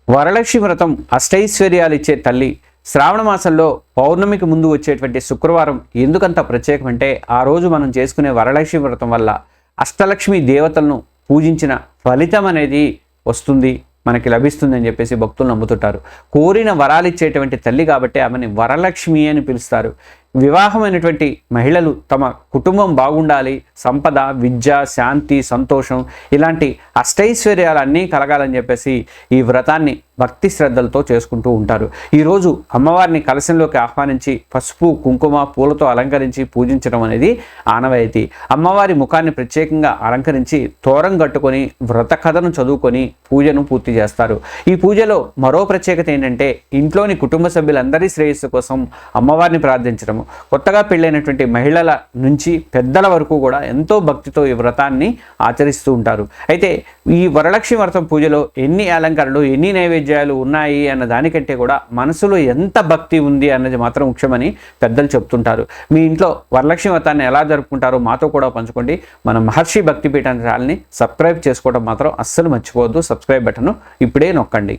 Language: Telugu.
వరలక్ష్మి వ్రతం అష్టైశ్వర్యాలు ఇచ్చే తల్లి. శ్రావణ మాసంలో పౌర్ణమికి ముందు వచ్చేటువంటి శుక్రవారం ఎందుకంత ప్రత్యేకం అంటే, ఆ రోజు మనం చేసుకునే వరలక్ష్మి వ్రతం వల్ల అష్టలక్ష్మి దేవతలను పూజించిన ఫలితం అనేది వస్తుంది, మనకి లభిస్తుంది అని చెప్పేసి భక్తులు నమ్ముతుంటారు. కోరిన వరాలు ఇచ్చేటువంటి తల్లి కాబట్టి ఆమెని వరలక్ష్మి అని పిలుస్తారు. వివాహమైనటువంటి మహిళలు తమ కుటుంబం బాగుండాలి, సంపద, విద్య, శాంతి, సంతోషం ఇలాంటి అష్టైశ్వర్యాలన్నీ కలగాలని చెప్పేసి ఈ వ్రతాన్ని భక్తి శ్రద్ధలతో చేసుకుంటూ ఉంటారు. ఈరోజు అమ్మవారిని కలశంలోకి ఆహ్వానించి పసుపు, కుంకుమ, పూలతో అలంకరించి పూజించడం అనేది ఆనవాయితీ. అమ్మవారి ముఖాన్ని ప్రత్యేకంగా అలంకరించి తోరం కట్టుకొని వ్రత కథను చదువుకొని పూజను పూర్తి చేస్తారు. ఈ పూజలో మరో ప్రత్యేకత ఏంటంటే, ఇంట్లోని కుటుంబ సభ్యులందరి శ్రేయస్సు కోసం అమ్మవారిని ప్రార్థించడం. కొత్తగా పెళ్ళైనటువంటి మహిళల నుంచి పెద్దల వరకు కూడా ఎంతో భక్తితో ఈ వ్రతాన్ని ఆచరిస్తూ ఉంటారు. అయితే ఈ వరలక్ష్మి వ్రతం పూజలో ఎన్ని అలంకరణలు, ఎన్ని నైవేద్యాలు ఉన్నాయి అన్న దానికంటే కూడా మనసులో ఎంత భక్తి ఉంది అన్నది మాత్రం ముఖ్యమని పెద్దలు చెప్తుంటారు. మీ ఇంట్లో వరలక్ష్మి వ్రతాన్ని ఎలా జరుపుకుంటారో మాతో కూడా పంచుకోండి. మన మహర్షి భక్తిపీఠం ఛానల్ని సబ్స్క్రైబ్ చేసుకోవడం మాత్రం అస్సలు మర్చిపోవద్దు. సబ్స్క్రైబ్ బటన్ ఇప్పుడే నొక్కండి.